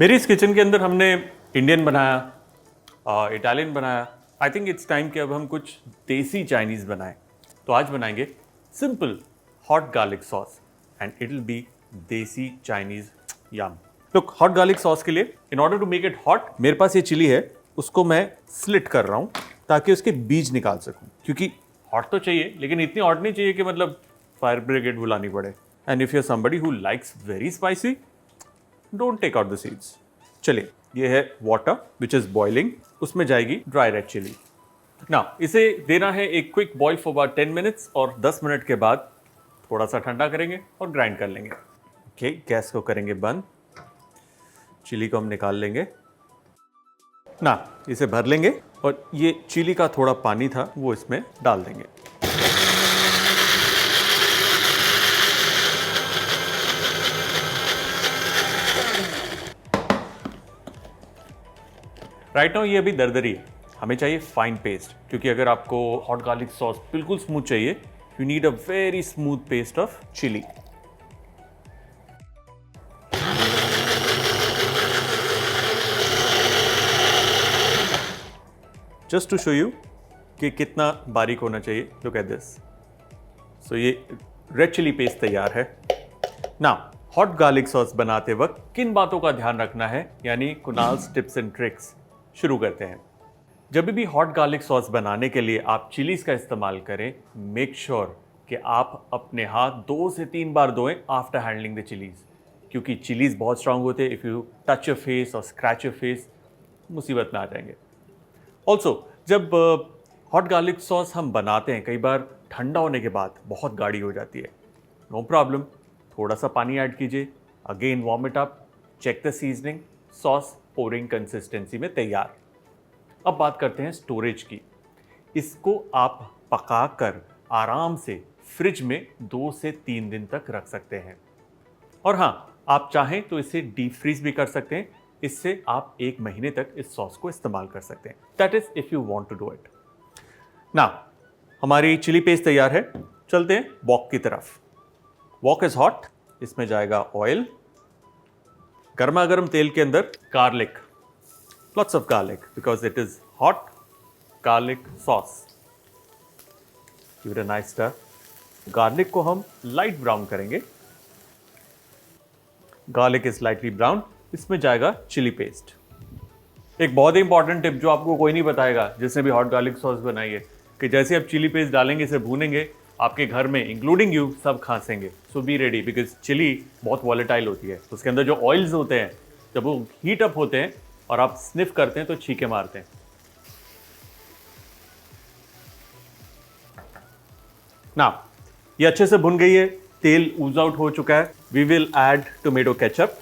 मेरी इस किचन के अंदर हमने इंडियन बनाया, इटालियन बनाया। आई थिंक इट्स टाइम कि अब हम कुछ देसी चाइनीज़ बनाएं। तो आज बनाएंगे simple hot garlic sauce and it will be desi Chinese yum. Look, hot garlic sauce के लिए in order to make it hot, मेरे पास ये चिली है, उसको मैं स्लिट कर रहा हूँ ताकि उसके बीज निकाल सकूँ, क्योंकि हॉट तो चाहिए लेकिन इतनी हॉट नहीं चाहिए कि मतलब फायर ब्रिगेड बुलानी पड़े। And if you are somebody who likes very spicy, don't take out the seeds. चलिए, ये है वाटर विच इज बॉइलिंग, उसमें जाएगी ड्राई रेड चिली। ना इसे देना है एक quick boil for about 10 minutes और 10 मिनट के बाद थोड़ा सा ठंडा करेंगे और ग्राइंड कर लेंगे। ओके, गैस को करेंगे बंद, चिली को हम निकाल लेंगे। ना इसे भर लेंगे और ये चिली का थोड़ा पानी था वो इसमें डाल देंगे। राइट नाउ ये अभी दरदरी है, हमें चाहिए फाइन पेस्ट, क्योंकि अगर आपको हॉट गार्लिक सॉस बिल्कुल स्मूथ चाहिए, you need a very smooth paste of chilli. Just to show you कि कितना बारीक होना चाहिए, लुक एट दिस। सो ये रेड चिली पेस्ट तैयार है। ना हॉट गार्लिक सॉस बनाते वक्त किन बातों का ध्यान रखना है, यानी कुणाल्स टिप्स एंड ट्रिक्स। शुरू करते हैं। जब भी हॉट गार्लिक सॉस बनाने के लिए आप चिलीज का इस्तेमाल करें, मेक श्योर कि आप अपने हाथ 2 से 3 बार धोएं आफ्टर हैंडलिंग द चिलीज, क्योंकि चिलीज बहुत स्ट्रांग होते हैं। If you touch your face और स्क्रैच योर फेस, मुसीबत में आ जाएंगे। ऑल्सो जब हॉट गार्लिक सॉस हम बनाते हैं, कई बार ठंडा होने के बाद बहुत गाढ़ी हो जाती है। नो प्रॉब्लम, थोड़ा सा पानी ऐड कीजिए, again warm it up, check the seasoning, sauce pouring consistency में तैयार। अब बात करते हैं स्टोरेज की। इसको आप पकाकर आराम से फ्रिज में 2 से 3 दिन तक रख सकते हैं। और हाँ, आप चाहें तो इसे डीप फ्रीज भी कर सकते हैं। इससे आप 1 महीने तक इस सॉस को इस्तेमाल कर सकते हैं। That is if you want to do it. ना हमारी चिली पेस्ट तैयार है, चलते हैं वॉक की तरफ। वॉक इज हॉट, इसमें जाएगा ऑयल। गर्मा गर्म तेल के अंदर garlic, lots of garlic because it is hot garlic sauce. Give it a nice stir. Garlic को हम लाइट ब्राउन करेंगे। गार्लिक इज लाइटली ब्राउन, इसमें जाएगा चिली पेस्ट। एक बहुत ही इंपॉर्टेंट टिप जो आपको कोई नहीं बताएगा जिसने भी हॉट गार्लिक सॉस बनाई है, कि जैसे आप चिली पेस्ट डालेंगे, इसे भूनेंगे, आपके घर में इंक्लूडिंग यू सब खांसेंगे। सो बी रेडी, बिकॉज चिली बहुत वॉलेटाइल होती है। उसके अंदर जो ऑयल्स होते हैं, जब वो हीट अप होते हैं और आप स्निफ करते हैं तो छींके मारते हैं। ना ये अच्छे से भुन गई है, तेल ऊज आउट हो चुका है। We will add tomato ketchup.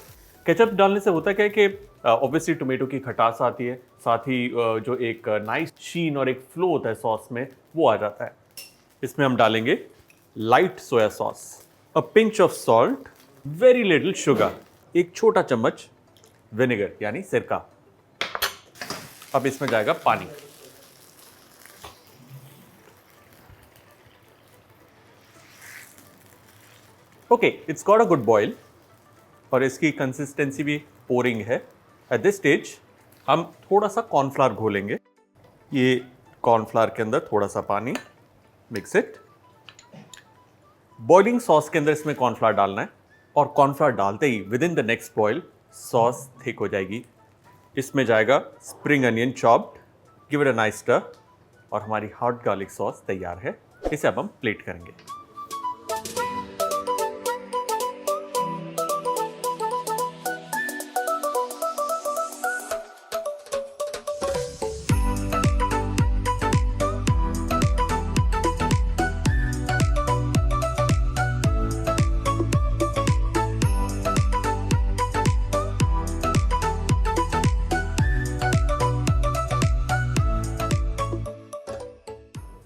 Ketchup डालने से होता क्या है कि ऑब्वियसली टोमेटो की खटास आती है, साथ ही जो एक नाइस शीन और एक फ्लो होता है सॉस में, वो आ जाता है। इसमें हम डालेंगे light soya sauce, a pinch of salt, very little sugar, एक छोटा चम्मच विनेगर यानी सिरका। अब इसमें जाएगा पानी। Okay, it's got a good boil और इसकी कंसिस्टेंसी भी पोरिंग है। एट दिस स्टेज हम थोड़ा सा कॉर्नफ्लावर घोलेंगे। ये कॉर्नफ्लावर के अंदर थोड़ा सा पानी, मिक्स इट। बॉइलिंग सॉस के अंदर इसमें कॉर्नफ्लावर डालना है और कॉर्नफ्लावर डालते ही within the next boil sauce thick हो जाएगी। इसमें जाएगा spring onion chopped, give it a nice stir और हमारी हॉट गार्लिक सॉस तैयार है। इसे अब हम प्लेट करेंगे।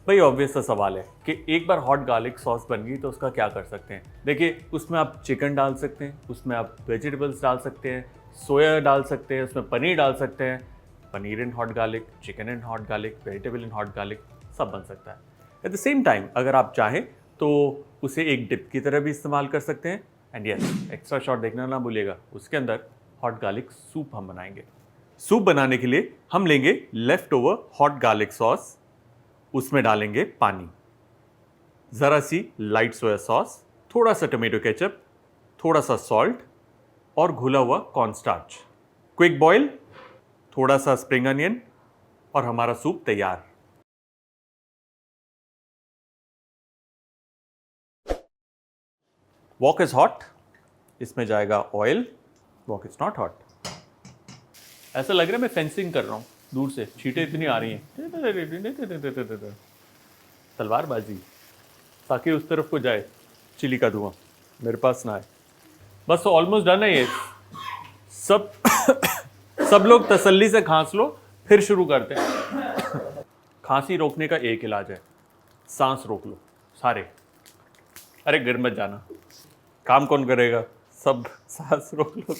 भाई ऑब्वियस सा सवाल है कि एक बार हॉट गार्लिक सॉस बन गई तो उसका क्या कर सकते हैं। देखिए, उसमें आप चिकन डाल सकते हैं, उसमें आप वेजिटेबल्स डाल सकते हैं, सोया डाल सकते हैं, उसमें पनीर डाल सकते हैं। Paneer in hot garlic, chicken in hot garlic, vegetable in hot garlic, सब बन सकता है। एट द सेम टाइम अगर आप चाहें तो उसे एक डिप की तरह भी इस्तेमाल कर सकते हैं। एंड यस, एक्स्ट्रा शॉट देखना ना भूलिएगा, उसके अंदर हॉट गार्लिक सूप हम बनाएंगे। सूप बनाने के लिए हम लेंगे left over hot garlic sauce, उसमें डालेंगे पानी, जरा सी लाइट सोया सॉस, थोड़ा सा टोमेटो केचप, थोड़ा सा सॉल्ट और घुला हुआ कॉर्नस्टार्च। क्विक बॉयल, थोड़ा सा स्प्रिंग अनियन और हमारा सूप तैयार। वॉक इज हॉट, इसमें जाएगा oil. Walk is not hot. ऐसा लग रहा है मैं फेंसिंग कर रहा हूं, दूर से छींटें इतनी आ रही हैं। तलवारबाजी, ताकि उस तरफ को जाए चिली का धुआं, मेरे पास ना आए। बस ऑलमोस्ट डन है ये। सब लोग तसल्ली से खांस लो, फिर शुरू करते हैं। खांसी रोकने का एक इलाज है, सांस रोक लो सारे। अरे गिर मत जाना, काम कौन करेगा, सब सांस रोक लो।